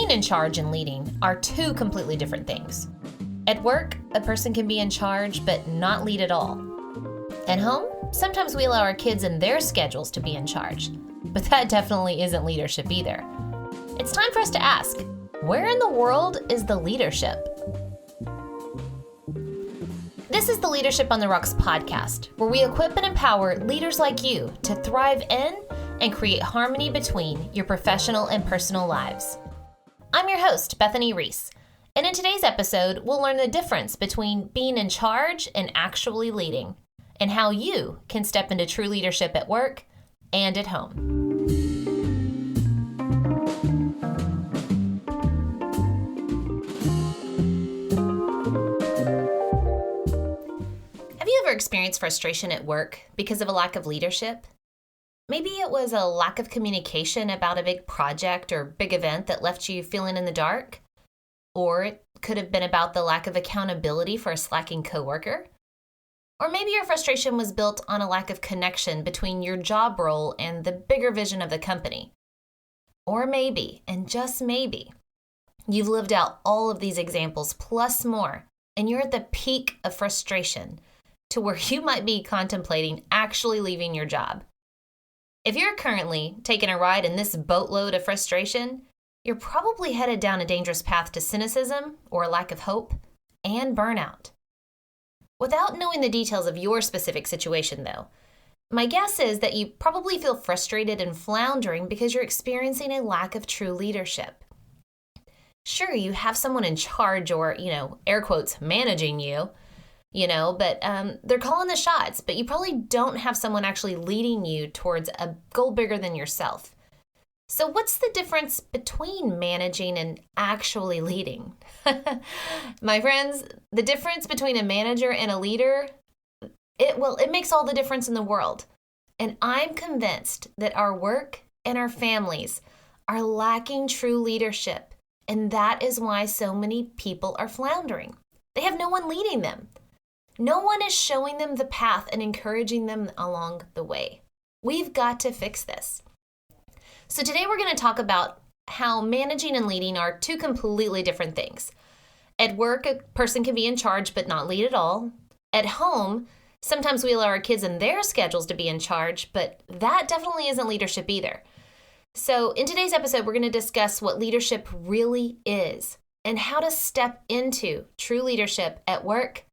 Being in charge and leading are two completely different things. At work, a person can be in charge but not lead at all. At home, sometimes we allow our kids and their schedules to be in charge, but that definitely isn't leadership either. It's time for us to ask, where in the world is the leadership? This is the Leadership on the Rocks podcast, where we equip and empower leaders like you to thrive in and create harmony between your professional and personal lives. I'm your host, Bethany Reese, and in today's episode, we'll learn the difference between being in charge and actually leading, and how you can step into true leadership at work and at home. Have you ever experienced frustration at work because of a lack of leadership? Maybe it was a lack of communication about a big project or big event that left you feeling in the dark. Or it could have been about the lack of accountability for a slacking coworker. Or maybe your frustration was built on a lack of connection between your job role and the bigger vision of the company. Or maybe, and just maybe, you've lived out all of these examples plus more, and you're at the peak of frustration to where you might be contemplating actually leaving your job. If you're currently taking a ride in this boatload of frustration, you're probably headed down a dangerous path to cynicism or a lack of hope and burnout. Without knowing the details of your specific situation, though, my guess is that you probably feel frustrated and floundering because you're experiencing a lack of true leadership. Sure, you have someone in charge or, air quotes, managing you, but they're calling the shots, but you probably don't have someone actually leading you towards a goal bigger than yourself. So what's the difference between managing and actually leading? My friends, the difference between a manager and a leader, it makes all the difference in the world. And I'm convinced that our work and our families are lacking true leadership. And that is why so many people are floundering. They have no one leading them. No one is showing them the path and encouraging them along the way. We've got to fix this. So today we're going to talk about how managing and leading are two completely different things. At work, a person can be in charge but not lead at all. At home, sometimes we allow our kids and their schedules to be in charge, but that definitely isn't leadership either. So in today's episode, we're going to discuss what leadership really is and how to step into true leadership at work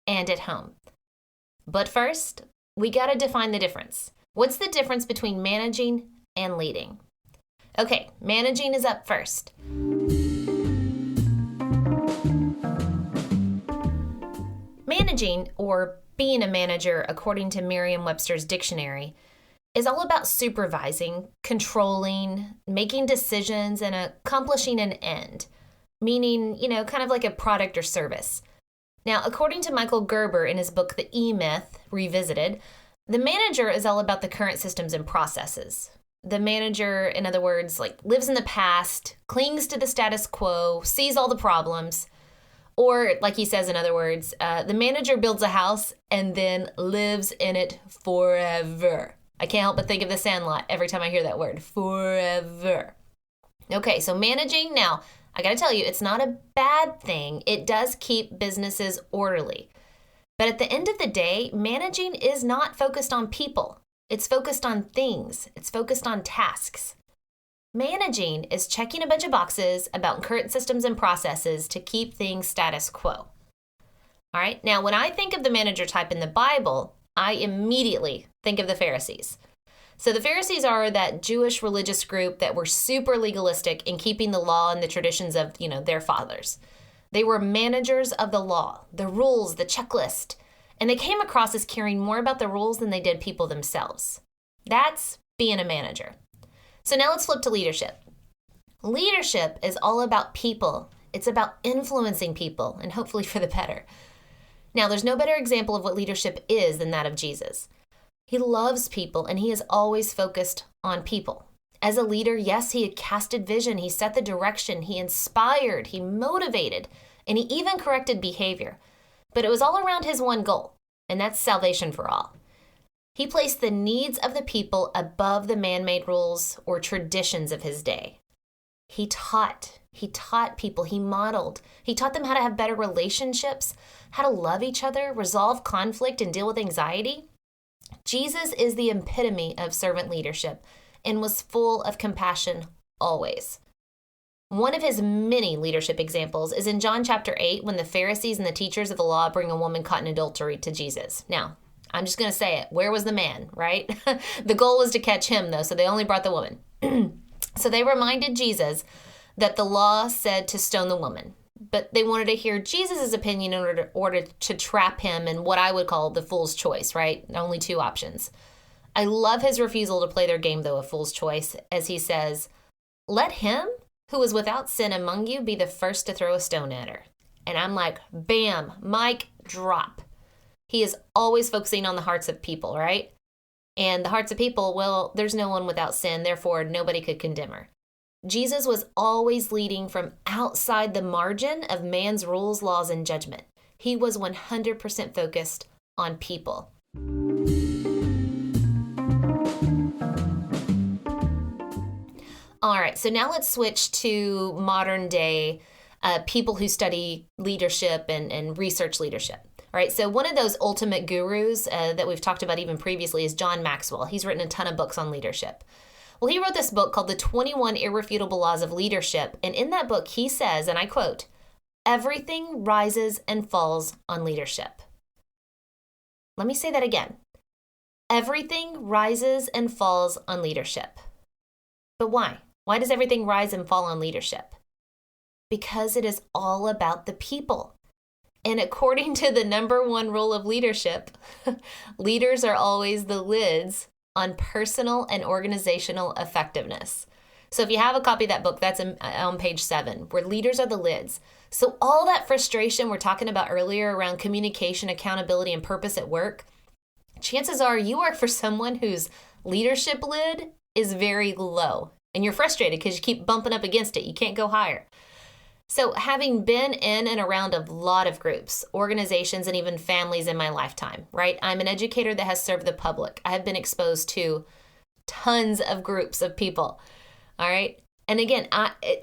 and at home. But first, we got to define the difference. What's the difference between managing and leading? Okay, managing is up first. Managing, or being a manager, according to Merriam-Webster's dictionary, is all about supervising, controlling, making decisions, and accomplishing an end, meaning, kind of like a product or service. Now, according to Michael Gerber in his book, The E-Myth Revisited, the manager is all about the current systems and processes. The manager, in other words, lives in the past, clings to the status quo, sees all the problems. Or, like he says, in other words, the manager builds a house and then lives in it forever. I can't help but think of The Sandlot every time I hear that word, forever. Okay, so managing, now, I gotta tell you, it's not a bad thing. It does keep businesses orderly. But at the end of the day, managing is not focused on people. It's focused on things. It's focused on tasks. Managing is checking a bunch of boxes about current systems and processes to keep things status quo. All right, now when I think of the manager type in the Bible, I immediately think of the Pharisees. So the Pharisees are that Jewish religious group that were super legalistic in keeping the law and the traditions of, their fathers. They were managers of the law, the rules, the checklist, and they came across as caring more about the rules than they did people themselves. That's being a manager. So now let's flip to leadership. Leadership is all about people. It's about influencing people, and hopefully for the better. Now, there's no better example of what leadership is than that of Jesus. He loves people, and he is always focused on people. As a leader, yes, he had casted vision, he set the direction, he inspired, he motivated, and he even corrected behavior. But it was all around his one goal, and that's salvation for all. He placed the needs of the people above the man-made rules or traditions of his day. He taught people, he modeled, he taught them how to have better relationships, how to love each other, resolve conflict, and deal with anxiety. Jesus is the epitome of servant leadership and was full of compassion always. One of his many leadership examples is in John chapter 8 when the Pharisees and the teachers of the law bring a woman caught in adultery to Jesus. Now, I'm just going to say it. Where was the man, right? The goal was to catch him, though, so they only brought the woman. So they reminded Jesus that the law said to stone the woman, but they wanted to hear Jesus' opinion in order to trap him in what I would call the fool's choice, right? Only two options. I love his refusal to play their game, though, of fool's choice, as he says, "Let him who is without sin among you be the first to throw a stone at her." And I'm like, bam, mic drop. He is always focusing on the hearts of people, right? And the hearts of people, well, there's no one without sin, therefore nobody could condemn her. Jesus was always leading from outside the margin of man's rules, laws, and judgment. He was 100% focused on people. All right, so now let's switch to modern day people who study leadership and research leadership. All right, so one of those ultimate gurus that we've talked about even previously is John Maxwell. He's written a ton of books on leadership. Well, he wrote this book called The 21 Irrefutable Laws of Leadership. And in that book, he says, and I quote, "Everything rises and falls on leadership." Let me say that again. Everything rises and falls on leadership. But why? Why does everything rise and fall on leadership? Because it is all about the people. And according to the number one rule of leadership, leaders are always the lids on personal and organizational effectiveness. So if you have a copy of that book, that's on page 7, where leaders are the lids. So all that frustration we're talking about earlier around communication, accountability, and purpose at work, chances are you work for someone whose leadership lid is very low. And you're frustrated because you keep bumping up against it. You can't go higher. So having been in and around a lot of groups, organizations, and even families in my lifetime, right? I'm an educator that has served the public. I have been exposed to tons of groups of people, all right? And again,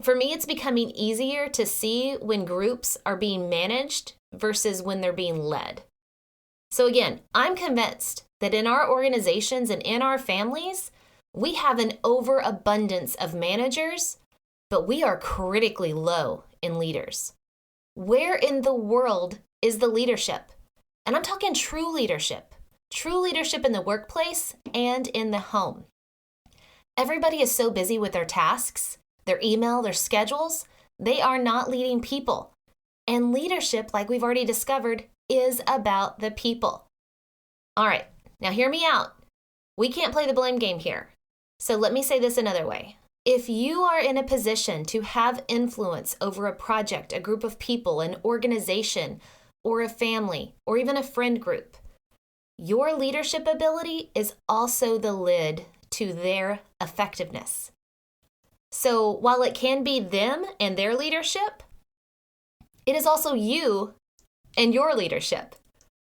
for me, it's becoming easier to see when groups are being managed versus when they're being led. So again, I'm convinced that in our organizations and in our families, we have an overabundance of managers, but we are critically low in leaders. Where in the world is the leadership? And I'm talking true leadership in the workplace and in the home. Everybody is so busy with their tasks, their email, their schedules, they are not leading people. And leadership, like we've already discovered, is about the people. All right, now hear me out. We can't play the blame game here. So let me say this another way. If you are in a position to have influence over a project, a group of people, an organization, or a family, or even a friend group, your leadership ability is also the lid to their effectiveness. So while it can be them and their leadership, it is also you and your leadership.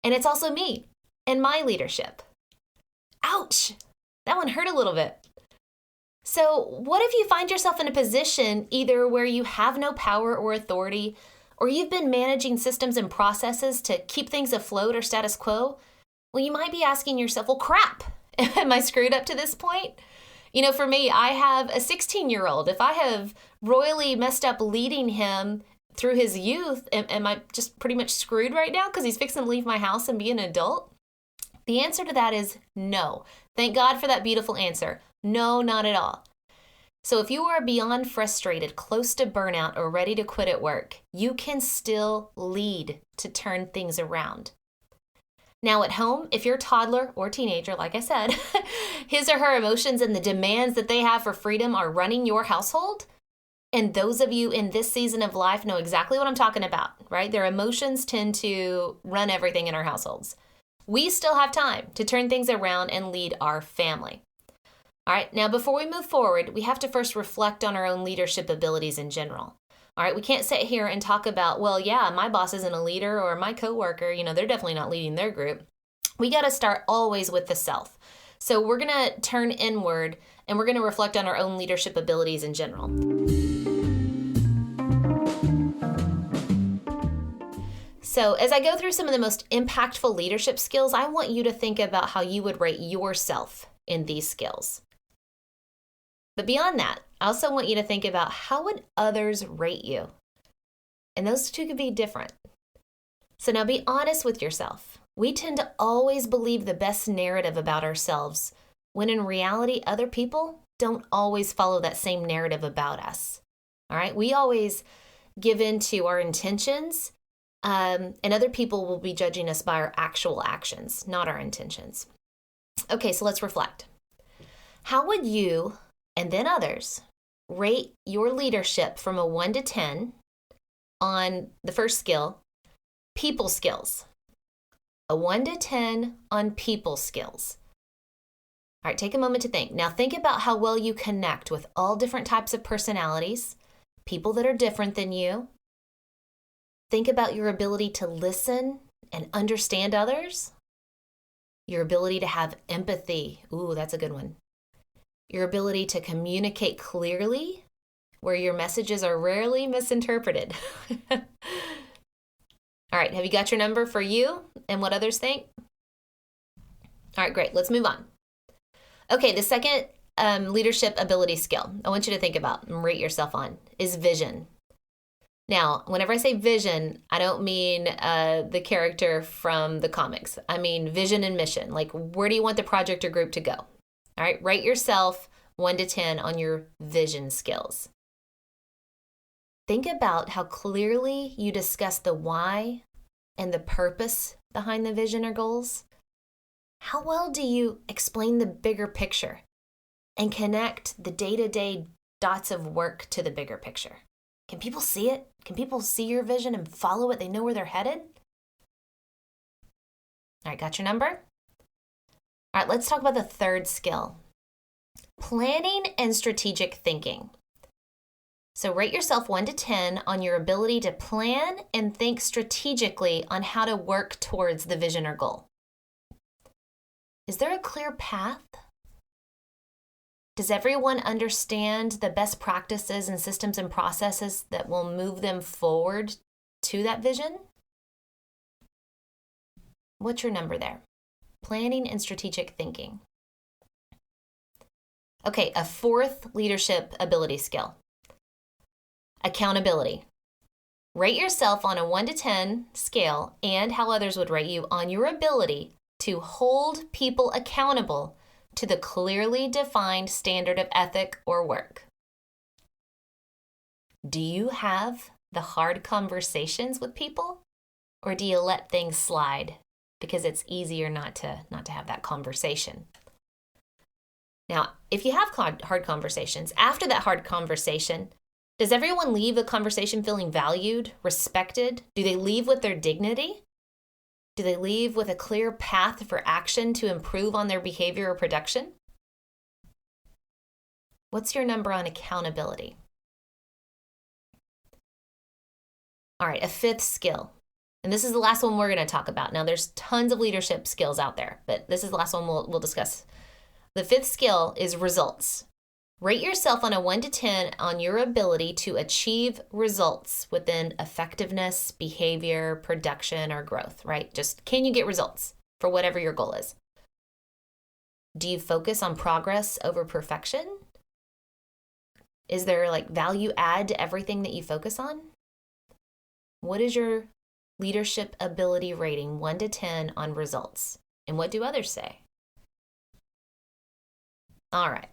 And it's also me and my leadership. Ouch! That one hurt a little bit. So what if you find yourself in a position either where you have no power or authority, or you've been managing systems and processes to keep things afloat or status quo? Well, you might be asking yourself, well, crap, am I screwed up to this point? You know, for me, I have a 16-year-old. If I have royally messed up leading him through his youth, am I just pretty much screwed right now because he's fixing to leave my house and be an adult? The answer to that is no. Thank God for that beautiful answer. No, not at all. So if you are beyond frustrated, close to burnout, or ready to quit at work, you can still lead to turn things around. Now at home, if your toddler or teenager, like I said, his or her emotions and the demands that they have for freedom are running your household, and those of you in this season of life know exactly what I'm talking about, right? Their emotions tend to run everything in our households. We still have time to turn things around and lead our family. All right, now before we move forward, we have to first reflect on our own leadership abilities in general. All right, we can't sit here and talk about, well, yeah, my boss isn't a leader, or my coworker, they're definitely not leading their group. We got to start always with the self. So we're going to turn inward and we're going to reflect on our own leadership abilities in general. So as I go through some of the most impactful leadership skills, I want you to think about how you would rate yourself in these skills. But beyond that, I also want you to think about how would others rate you? And those two could be different. So now be honest with yourself. We tend to always believe the best narrative about ourselves, when in reality, other people don't always follow that same narrative about us. All right? We always give in to our intentions, and other people will be judging us by our actual actions, not our intentions. Okay, so let's reflect. How would you, and then others, rate your leadership from a 1 to 10 on the first skill, people skills? A 1 to 10 on people skills. All right, take a moment to think. Now think about how well you connect with all different types of personalities, people that are different than you. Think about your ability to listen and understand others. Your ability to have empathy. Ooh, that's a good one. Your ability to communicate clearly, where your messages are rarely misinterpreted. All right, have you got your number for you and what others think? All right, great. Let's move on. Okay, the second leadership ability skill I want you to think about and rate yourself on is vision. Now, whenever I say vision, I don't mean the character from the comics. I mean vision and mission. Like, where do you want the project or group to go? All right, rate yourself 1 to 10 on your vision skills. Think about how clearly you discuss the why and the purpose behind the vision or goals. How well do you explain the bigger picture and connect the day-to-day dots of work to the bigger picture? Can people see it? Can people see your vision and follow it? They know where they're headed? All right, got your number? All right, let's talk about the third skill, planning and strategic thinking. So rate yourself 1 to 10 on your ability to plan and think strategically on how to work towards the vision or goal. Is there a clear path? Does everyone understand the best practices and systems and processes that will move them forward to that vision? What's your number there? Planning and strategic thinking. Okay, a fourth leadership ability skill. Accountability. Rate yourself on a 1 to 10 scale and how others would rate you on your ability to hold people accountable to the clearly defined standard of ethic or work. Do you have the hard conversations with people, or do you let things slide because it's easier not to have that conversation? Now, if you have hard conversations, after that hard conversation, does everyone leave the conversation feeling valued, respected? Do they leave with their dignity? Do they leave with a clear path for action to improve on their behavior or production? What's your number on accountability? All right, a fifth skill. And this is the last one we're going to talk about. Now, there's tons of leadership skills out there, but this is the last one we'll discuss. The fifth skill is results. Rate yourself on a 1 to 10 on your ability to achieve results within effectiveness, behavior, production, or growth, right? Just can you get results for whatever your goal is? Do you focus on progress over perfection? Is there like value add to everything that you focus on? What is your leadership ability rating 1 to 10 on results? And what do others say? All right.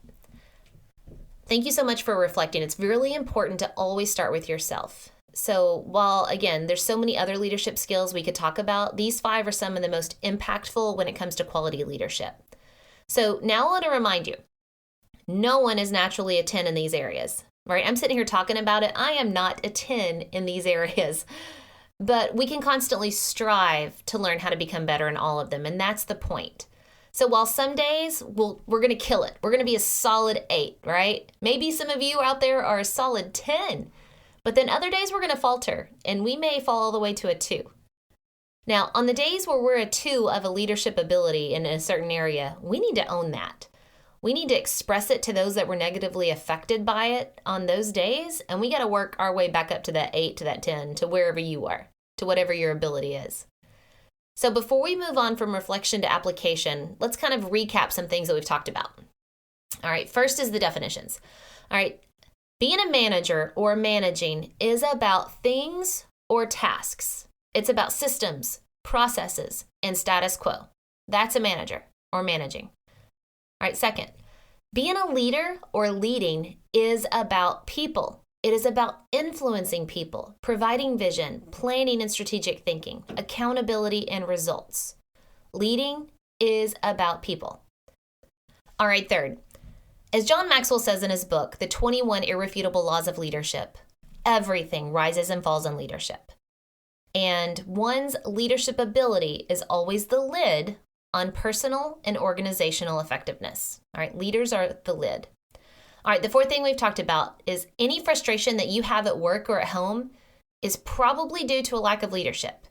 Thank you so much for reflecting. It's really important to always start with yourself. So while, again, there's so many other leadership skills we could talk about, these 5 are some of the most impactful when it comes to quality leadership. So now I want to remind you, no one is naturally a 10 in these areas, right? I'm sitting here talking about it. I am not a 10 in these areas, but we can constantly strive to learn how to become better in all of them, and that's the point. So while some days we're going to kill it, we're going to be a solid 8, right? Maybe some of you out there are a solid 10, but then other days we're going to falter, and we may fall all the way to a 2. Now, on the days where we're a 2 of a leadership ability in a certain area, we need to own that. We need to express it to those that were negatively affected by it on those days, and we got to work our way back up to that 8, to that 10, to wherever you are. to whatever your ability is. So before we move on from reflection to application, let's kind of recap some things that we've talked about. All right, first is the definitions. All right, being a manager or managing is about things or tasks. It's about systems, processes, and status quo. That's a manager or managing. All right, second, being a leader or leading is about people. It is about influencing people, providing vision, planning and strategic thinking, accountability and results. Leading is about people. All right, third, as John Maxwell says in his book, The 21 Irrefutable Laws of Leadership, everything rises and falls in leadership. And one's leadership ability is always the lid on personal and organizational effectiveness. All right, leaders are the lid. All right, the fourth thing we've talked about is any frustration that you have at work or at home is probably due to a lack of leadership.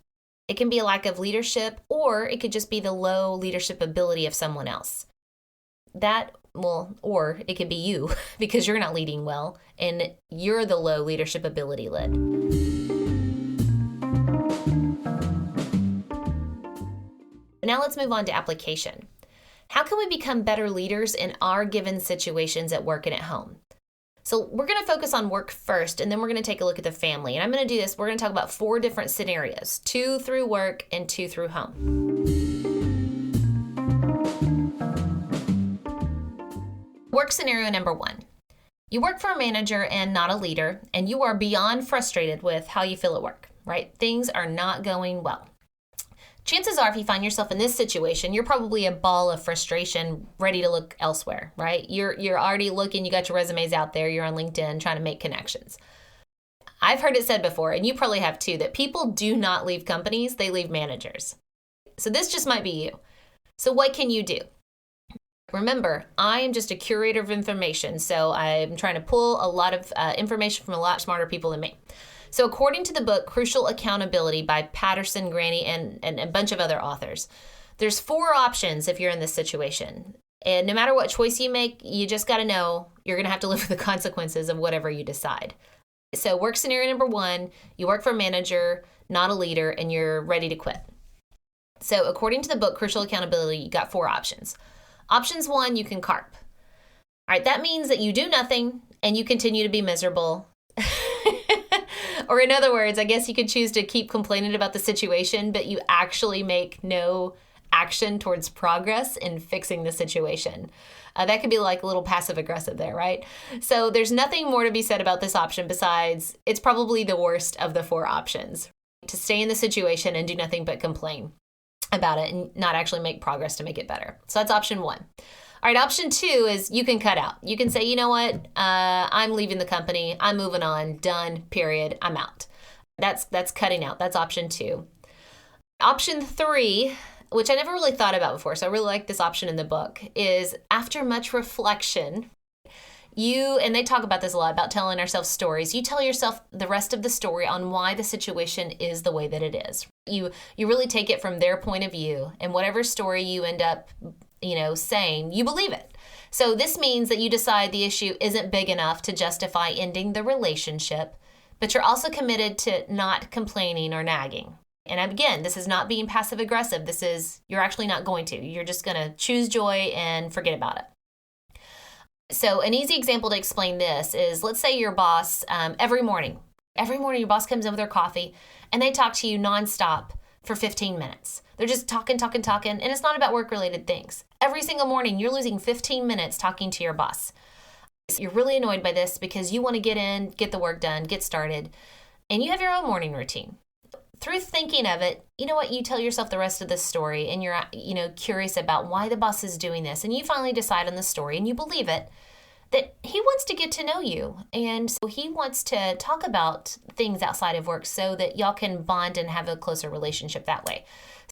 It can be a lack of leadership, or it could just be the low leadership ability of someone else. Or it could be you because you're not leading well and you're the low leadership ability lid. Now let's move on to application. How can we become better leaders in our given situations at work and at home? So we're going to focus on work first, and then we're going to take a look at the family. And I'm going to do this. We're going to talk about 4 different scenarios, 2 through work and 2 through home. Work scenario number 1. You work for a manager and not a leader, and you are beyond frustrated with how you feel at work, right? Things are not going well. Chances are, if you find yourself in this situation, you're probably a ball of frustration, ready to look elsewhere, right? You're already looking, you got your resumes out there, you're on LinkedIn trying to make connections. I've heard it said before, and you probably have too, that people do not leave companies, they leave managers. So this just might be you. So what can you do? Remember, I am just a curator of information, so I'm trying to pull a lot of information from a lot smarter people than me. So according to the book, Crucial Accountability by Patterson, Graney, and a bunch of other authors, there's 4 options if you're in this situation. And no matter what choice you make, you just got to know you're going to have to live with the consequences of whatever you decide. So work scenario number 1, you work for a manager, not a leader, and you're ready to quit. So according to the book, Crucial Accountability, you got 4 options. Options 1, you can carp. All right, that means that you do nothing and you continue to be miserable. Or in other words, I guess you could choose to keep complaining about the situation, but you actually make no action towards progress in fixing the situation. That could be like a little passive aggressive there, right? So there's nothing more to be said about this option besides it's probably the worst of the 4 options. To stay in the situation and do nothing but complain about it and not actually make progress to make it better. So that's option 1. All right, option 2 is you can cut out. You can say, you know what, I'm leaving the company. I'm moving on. Done. Period. I'm out. That's cutting out. That's option 2. Option 3, which I never really thought about before, so I really like this option in the book, is after much reflection, and they talk about this a lot, about telling ourselves stories. You tell yourself the rest of the story on why the situation is the way that it is. You really take it from their point of view, and whatever story you end up saying, you believe it. So this means that you decide the issue isn't big enough to justify ending the relationship, but you're also committed to not complaining or nagging. And again, this is not being passive aggressive. This is, you're actually not going to. You're just going to choose joy and forget about it. So an easy example to explain this is, let's say your boss, every morning your boss comes in with their coffee and they talk to you nonstop for 15 minutes. They're just talking, and it's not about work-related things. Every single morning, you're losing 15 minutes talking to your boss. You're really annoyed by this because you want to get in, get the work done, get started, and you have your own morning routine. Through thinking of it, you know what, you tell yourself the rest of the story, and you're curious about why the boss is doing this, and you finally decide on the story, and you believe it, that he wants to get to know you, and so he wants to talk about things outside of work so that y'all can bond and have a closer relationship that way.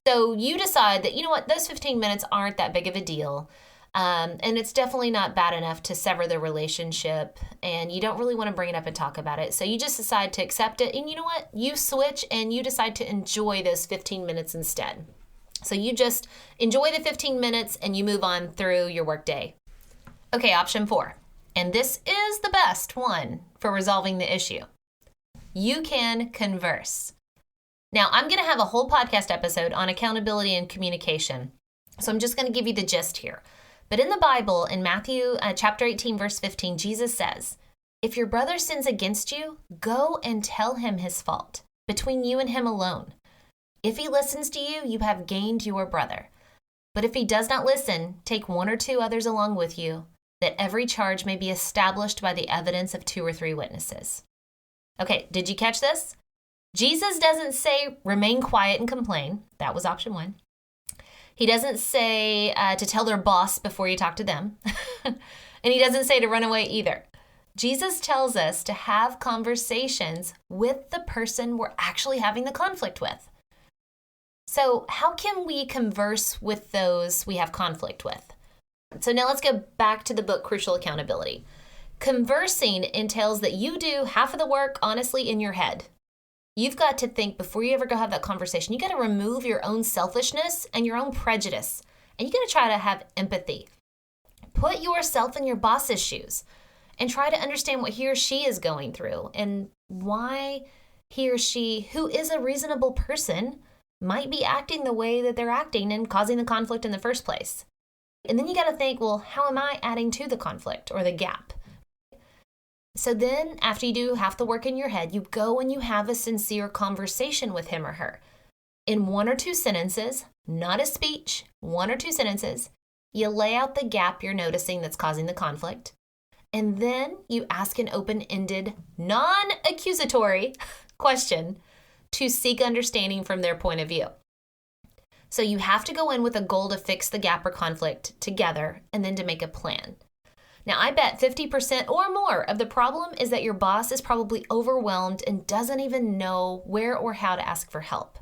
So you decide that, you know what, those 15 minutes aren't that big of a deal, and it's definitely not bad enough to sever the relationship, and you don't really want to bring it up and talk about it. So you just decide to accept it, and you know what, you switch and you decide to enjoy those 15 minutes instead. So you just enjoy the 15 minutes and you move on through your workday. Okay, option 4. And this is the best one for resolving the issue. You can converse. Now, I'm going to have a whole podcast episode on accountability and communication. So I'm just going to give you the gist here. But in the Bible, in Matthew chapter 18, verse 15, Jesus says, "If your brother sins against you, go and tell him his fault, between you and him alone. If he listens to you, you have gained your brother. But if he does not listen, take one or two others along with you, that every charge may be established by the evidence of 2 or 3 witnesses." Okay, did you catch this? Jesus doesn't say remain quiet and complain. That was option 1. He doesn't say to tell their boss before you talk to them. And he doesn't say to run away either. Jesus tells us to have conversations with the person we're actually having the conflict with. So how can we converse with those we have conflict with? So now let's go back to the book, Crucial Accountability. Conversing entails that you do half of the work, honestly, in your head. You've got to think before you ever go have that conversation. You got to remove your own selfishness and your own prejudice. And you got to try to have empathy. Put yourself in your boss's shoes and try to understand what he or she is going through and why he or she, who is a reasonable person, might be acting the way that they're acting and causing the conflict in the first place. And then you got to think, well, how am I adding to the conflict or the gap? So then after you do half the work in your head, you go and you have a sincere conversation with him or her. In 1 or 2 sentences, not a speech, 1 or 2 sentences, you lay out the gap you're noticing that's causing the conflict. And then you ask an open-ended, non-accusatory question to seek understanding from their point of view. So you have to go in with a goal to fix the gap or conflict together and then to make a plan. Now, I bet 50% or more of the problem is that your boss is probably overwhelmed and doesn't even know where or how to ask for help.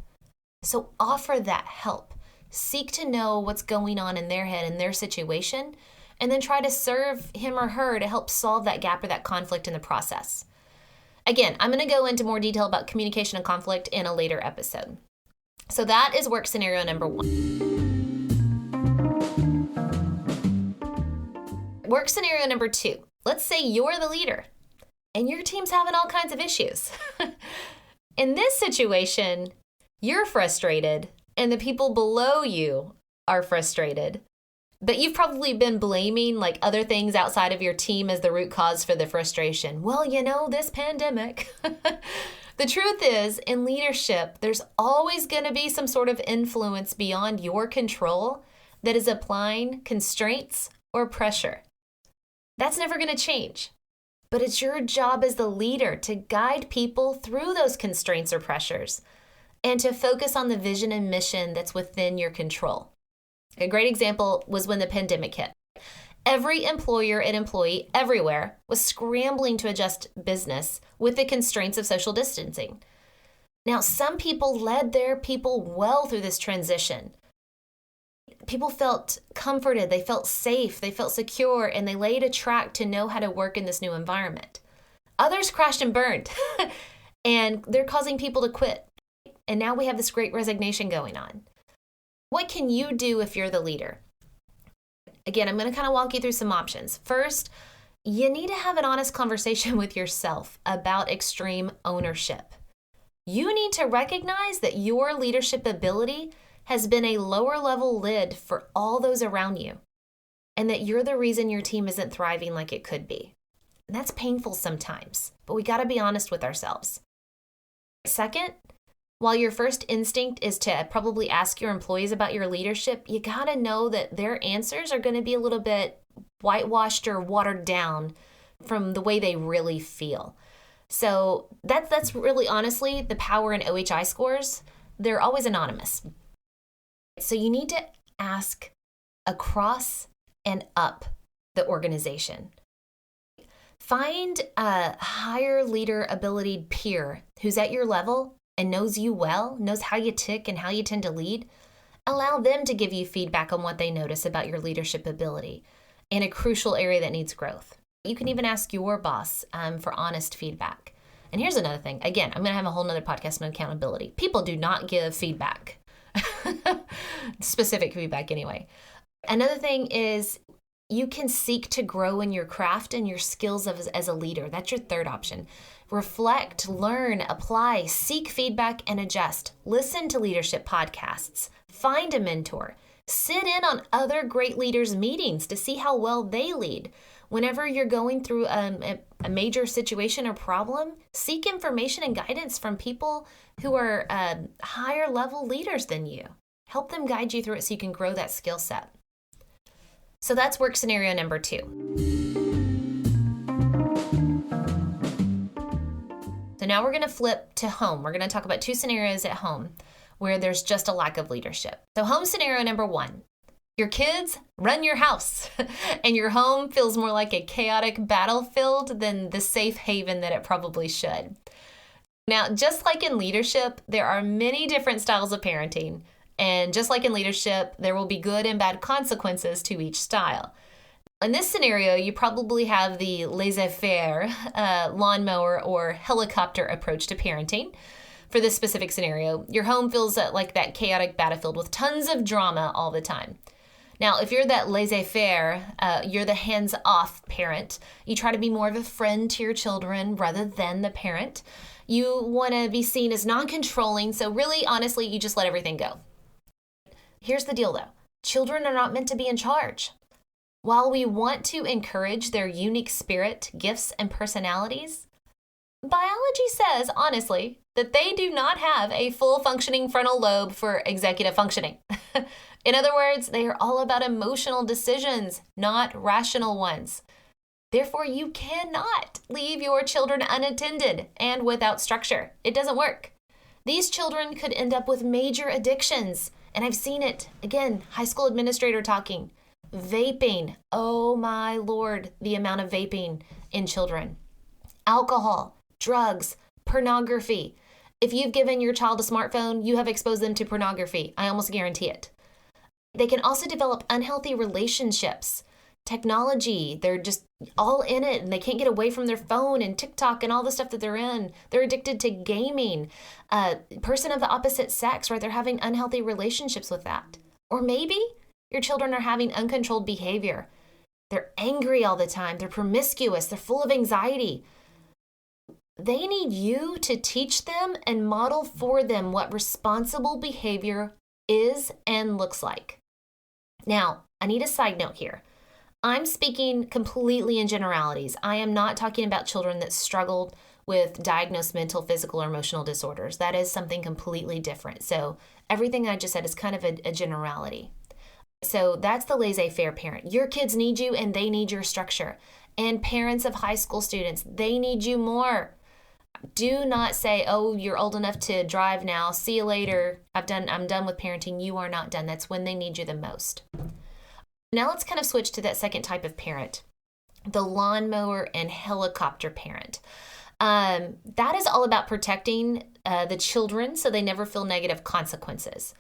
So offer that help. Seek to know what's going on in their head and their situation, and then try to serve him or her to help solve that gap or that conflict in the process. Again, I'm going to go into more detail about communication and conflict in a later episode. So that is work scenario number 1. Work scenario number 2. Let's say you're the leader and your team's having all kinds of issues. In this situation, you're frustrated and the people below you are frustrated, but you've probably been blaming like other things outside of your team as the root cause for the frustration. Well, this pandemic. The truth is, in leadership, there's always going to be some sort of influence beyond your control that is applying constraints or pressure. That's never going to change. But it's your job as the leader to guide people through those constraints or pressures and to focus on the vision and mission that's within your control. A great example was when the pandemic hit. Every employer and employee everywhere was scrambling to adjust business with the constraints of social distancing. Now, some people led their people well through this transition. People felt comforted, they felt safe, they felt secure, and they laid a track to know how to work in this new environment. Others crashed and burned, and they're causing people to quit. And now we have this great resignation going on. What can you do if you're the leader? Again, I'm going to kind of walk you through some options. First, you need to have an honest conversation with yourself about extreme ownership. You need to recognize that your leadership ability has been a lower level lid for all those around you, and that you're the reason your team isn't thriving like it could be. And that's painful sometimes, but we got to be honest with ourselves. Second, while your first instinct is to probably ask your employees about your leadership, you got to know that their answers are going to be a little bit whitewashed or watered down from the way they really feel. So that's really honestly the power in OHI scores. They're always anonymous. So you need to ask across and up the organization. Find a higher leader ability peer who's at your level and knows you well, knows how you tick and how you tend to lead. Allow them to give you feedback on what they notice about your leadership ability in a crucial area that needs growth. You can even ask your boss for honest feedback. And here's another thing. Again, I'm going to have a whole nother podcast on accountability. People do not give feedback. Specific feedback anyway. Another thing is you can seek to grow in your craft and your skills as a leader. That's your third option. Reflect, learn, apply, seek feedback, and adjust. Listen to leadership podcasts. Find a mentor. Sit in on other great leaders' meetings to see how well they lead. Whenever you're going through a major situation or problem, seek information and guidance from people who are higher level leaders than you. Help them guide you through it so you can grow that skill set. So that's work scenario number 2. So now we're going to flip to home. We're going to talk about 2 scenarios at home where there's just a lack of leadership. So home scenario number 1. Your kids run your house, and your home feels more like a chaotic battlefield than the safe haven that it probably should. Now, just like in leadership, there are many different styles of parenting, and just like in leadership, there will be good and bad consequences to each style. In this scenario, you probably have the laissez-faire, lawnmower, or helicopter approach to parenting. For this specific scenario, your home feels like that chaotic battlefield with tons of drama all the time. Now, if you're that laissez-faire, you're the hands-off parent. You try to be more of a friend to your children rather than the parent. You want to be seen as non-controlling, so really, honestly, you just let everything go. Here's the deal, though. Children are not meant to be in charge. While we want to encourage their unique spirit, gifts, and personalities, biology says, honestly, that they do not have a full functioning frontal lobe for executive functioning. In other words, they are all about emotional decisions, not rational ones. Therefore, you cannot leave your children unattended and without structure. It doesn't work. These children could end up with major addictions, and I've seen it. Again, high school administrator talking. Vaping. Oh my Lord, the amount of vaping in children. Alcohol, drugs, pornography. If you've given your child a smartphone, you have exposed them to pornography. I almost guarantee it. They can also develop unhealthy relationships. Technology, they're just all in it and they can't get away from their phone and TikTok and all the stuff that they're in. They're addicted to gaming. Person of the opposite sex, right? They're having unhealthy relationships with that. Or maybe your children are having uncontrolled behavior. They're angry all the time. They're promiscuous. They're full of anxiety. They need you to teach them and model for them what responsible behavior is and looks like. Now, I need a side note here. I'm speaking completely in generalities. I am not talking about children that struggled with diagnosed mental, physical, or emotional disorders. That is something completely different. So everything I just said is kind of a generality. So that's the laissez-faire parent. Your kids need you and they need your structure. And parents of high school students, they need you more. Do not say, oh, you're old enough to drive now. See you later. I'm done with parenting. You are not done. That's when they need you the most. Now let's kind of switch to that second type of parent, the lawnmower and helicopter parent. That is all about protecting the children so they never feel negative consequences.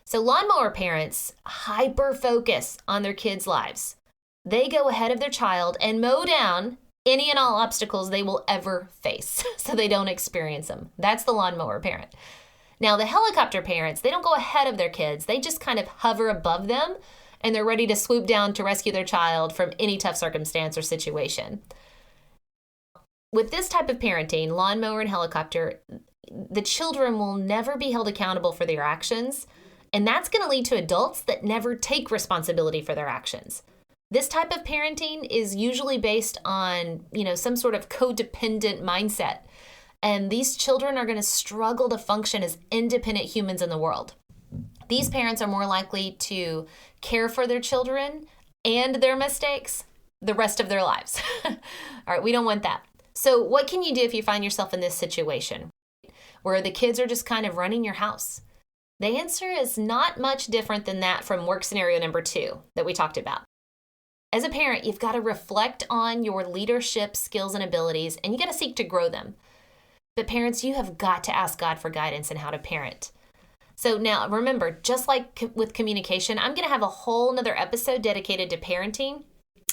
So lawnmower parents hyper-focus on their kids' lives. They go ahead of their child and mow down any and all obstacles they will ever face so they don't experience them. That's the lawnmower parent. Now, the helicopter parents, they don't go ahead of their kids. They just kind of hover above them, and they're ready to swoop down to rescue their child from any tough circumstance or situation. With this type of parenting, lawnmower and helicopter, the children will never be held accountable for their actions, and that's going to lead to adults that never take responsibility for their actions. This type of parenting is usually based on, some sort of codependent mindset. And these children are going to struggle to function as independent humans in the world. These parents are more likely to care for their children and their mistakes the rest of their lives. All right, we don't want that. So what can you do if you find yourself in this situation where the kids are just kind of running your house? The answer is not much different than that from work scenario number 2 that we talked about. As a parent, you've got to reflect on your leadership skills and abilities, and you got to seek to grow them. But parents, you have got to ask God for guidance in how to parent. So now remember, just like with communication, I'm going to have a whole nother episode dedicated to parenting.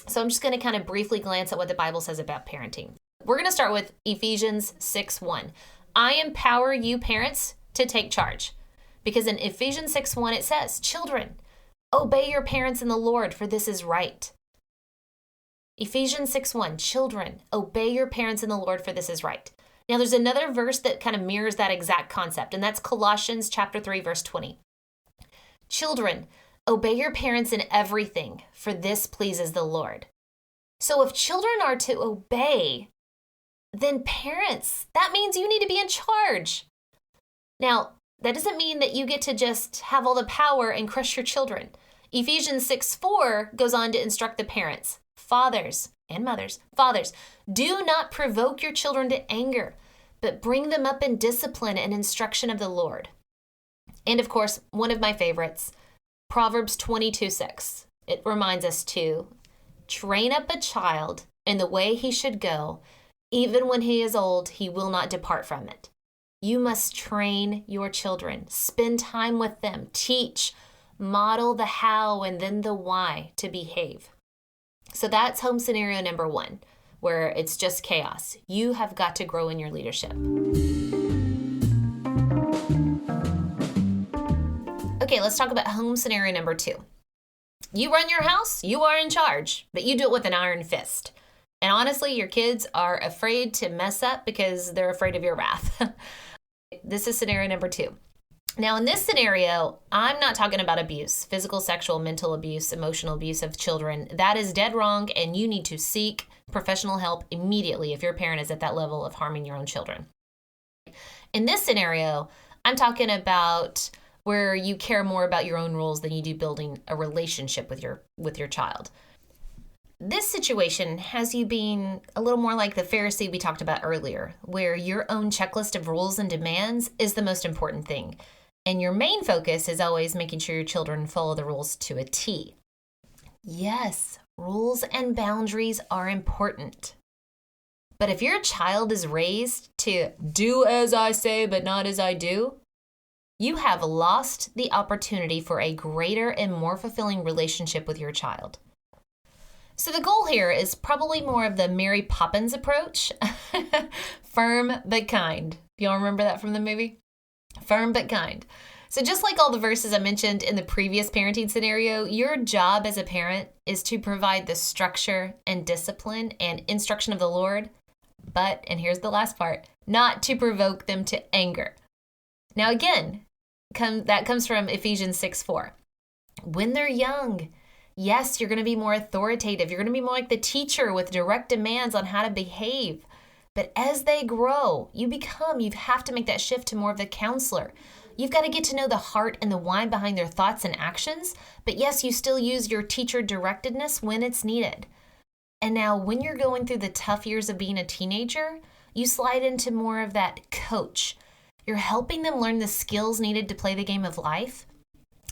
So I'm just going to kind of briefly glance at what the Bible says about parenting. We're going to start with Ephesians 6:1. I empower you parents to take charge. Because in Ephesians 6:1 it says, children, obey your parents in the Lord, for this is right. Ephesians 6:1, children, obey your parents in the Lord, for this is right. Now, there's another verse that kind of mirrors that exact concept, and that's Colossians chapter 3, verse 20. Children, obey your parents in everything, for this pleases the Lord. So if children are to obey, then parents, that means you need to be in charge. Now, that doesn't mean that you get to just have all the power and crush your children. Ephesians 6:4 goes on to instruct the parents, fathers and mothers, fathers, do not provoke your children to anger, but bring them up in discipline and instruction of the Lord. And of course, one of my favorites, Proverbs 22:6. It reminds us to train up a child in the way he should go. Even when he is old, he will not depart from it. You must train your children, spend time with them, teach, model the how and then the why to behave. So that's home scenario number 1, where it's just chaos. You have got to grow in your leadership. Okay, let's talk about home scenario number 2. You run your house, you are in charge, but you do it with an iron fist. And honestly, your kids are afraid to mess up because they're afraid of your wrath. This is scenario number 2. Now, in this scenario, I'm not talking about abuse, physical, sexual, mental abuse, emotional abuse of children. That is dead wrong, and you need to seek professional help immediately if your parent is at that level of harming your own children. In this scenario, I'm talking about where you care more about your own rules than you do building a relationship with your child. This situation has you being a little more like the Pharisee we talked about earlier, where your own checklist of rules and demands is the most important thing. And your main focus is always making sure your children follow the rules to a T. Yes, rules and boundaries are important. But if your child is raised to do as I say but not as I do, you have lost the opportunity for a greater and more fulfilling relationship with your child. So the goal here is probably more of the Mary Poppins approach. Firm but kind. Y'all remember that from the movie? Firm but kind. So just like all the verses I mentioned in the previous parenting scenario, your job as a parent is to provide the structure and discipline and instruction of the Lord, but, and here's the last part, not to provoke them to anger. Now again, that comes from Ephesians 6:4. When they're young, yes, you're going to be more authoritative. You're going to be more like the teacher with direct demands on how to behave. But as they grow, you have to make that shift to more of the counselor. You've got to get to know the heart and the why behind their thoughts and actions. But yes, you still use your teacher directedness when it's needed. And now when you're going through the tough years of being a teenager, you slide into more of that coach. You're helping them learn the skills needed to play the game of life.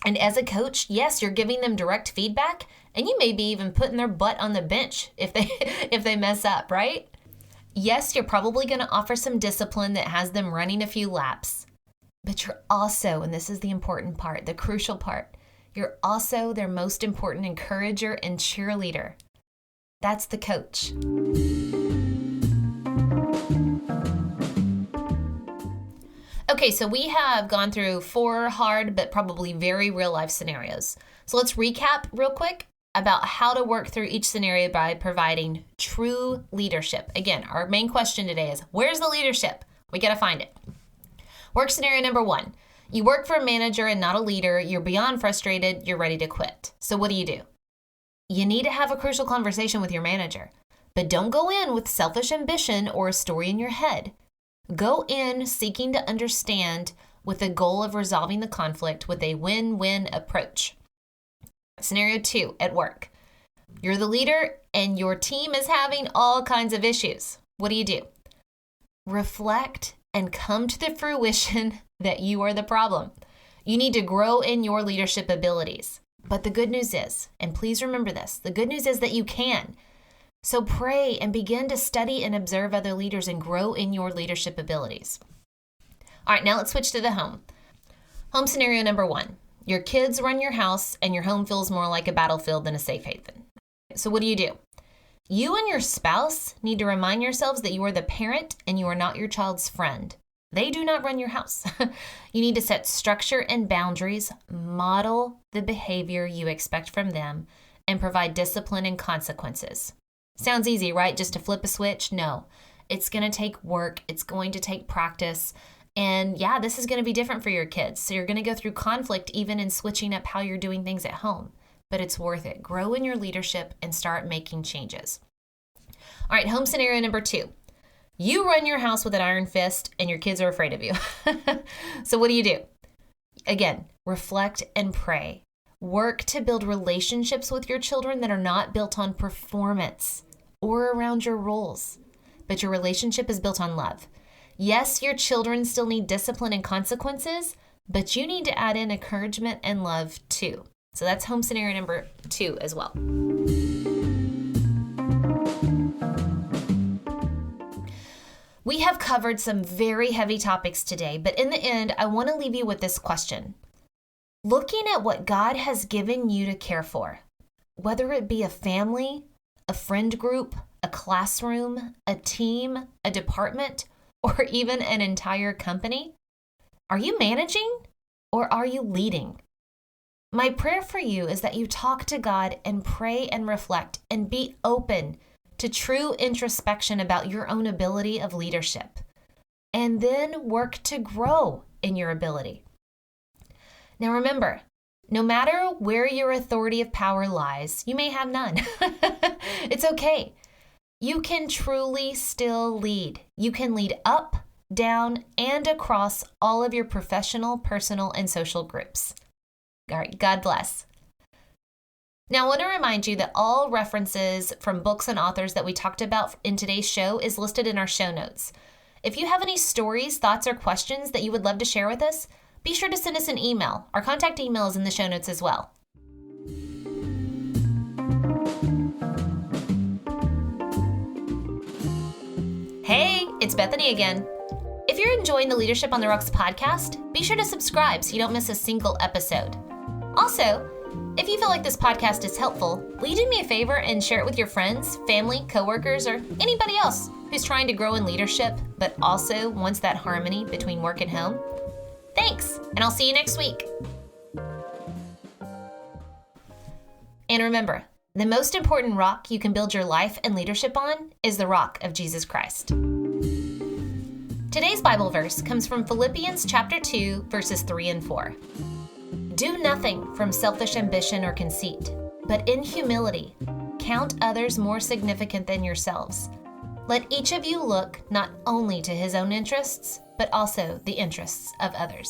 And as a coach, yes, you're giving them direct feedback, and you may be even putting their butt on the bench if they mess up, right? Yes, you're probably going to offer some discipline that has them running a few laps, but you're also, and this is the important part, the crucial part, you're also their most important encourager and cheerleader. That's the coach. Okay, so we have gone through 4 hard but probably very real life scenarios. So let's recap real quick about how to work through each scenario by providing true leadership. Again, our main question today is, where's the leadership? We got to find it. Work scenario number 1. You work for a manager and not a leader. You're beyond frustrated. You're ready to quit. So what do? You need to have a crucial conversation with your manager, but don't go in with selfish ambition or a story in your head. Go in seeking to understand with the goal of resolving the conflict with a win-win approach. Scenario 2, at work. You're the leader and your team is having all kinds of issues. What do? Reflect and come to the fruition that you are the problem. You need to grow in your leadership abilities. But the good news is, and please remember this, the good news is that you can. So pray and begin to study and observe other leaders and grow in your leadership abilities. All right, now let's switch to the home. Home scenario number 1. Your kids run your house and your home feels more like a battlefield than a safe haven. So what do? You and your spouse need to remind yourselves that you are the parent and you are not your child's friend. They do not run your house. You need to set structure and boundaries, model the behavior you expect from them, and provide discipline and consequences. Sounds easy, right? Just to flip a switch? No. It's going to take work. It's going to take practice. And yeah, this is going to be different for your kids. So you're going to go through conflict even in switching up how you're doing things at home. But it's worth it. Grow in your leadership and start making changes. All right, home scenario number 2. You run your house with an iron fist and your kids are afraid of you. So what do? Again, reflect and pray. Work to build relationships with your children that are not built on performance or around your roles, but your relationship is built on love. Yes, your children still need discipline and consequences, but you need to add in encouragement and love too. So that's home scenario number 2 as well. We have covered some very heavy topics today, but in the end, I want to leave you with this question. Looking at what God has given you to care for, whether it be a family, a friend group, a classroom, a team, a department, or even an entire company, are you managing or are you leading? My prayer for you is that you talk to God and pray and reflect and be open to true introspection about your own ability of leadership, and then work to grow in your ability. Now remember, no matter where your authority of power lies, you may have none. It's okay. You can truly still lead. You can lead up, down, and across all of your professional, personal, and social groups. All right, God bless. Now, I want to remind you that all references from books and authors that we talked about in today's show is listed in our show notes. If you have any stories, thoughts, or questions that you would love to share with us, be sure to send us an email. Our contact email is in the show notes as well. Hey, it's Bethany again. If you're enjoying the Leadership on the Rocks podcast, be sure to subscribe so you don't miss a single episode. Also, if you feel like this podcast is helpful, will you do me a favor and share it with your friends, family, coworkers, or anybody else who's trying to grow in leadership, but also wants that harmony between work and home? Thanks, and I'll see you next week. And remember, the most important rock you can build your life and leadership on is the rock of Jesus Christ. Today's Bible verse comes from Philippians chapter 2, verses 3 and 4. Do nothing from selfish ambition or conceit, but in humility, count others more significant than yourselves. Let each of you look not only to his own interests, but also the interests of others.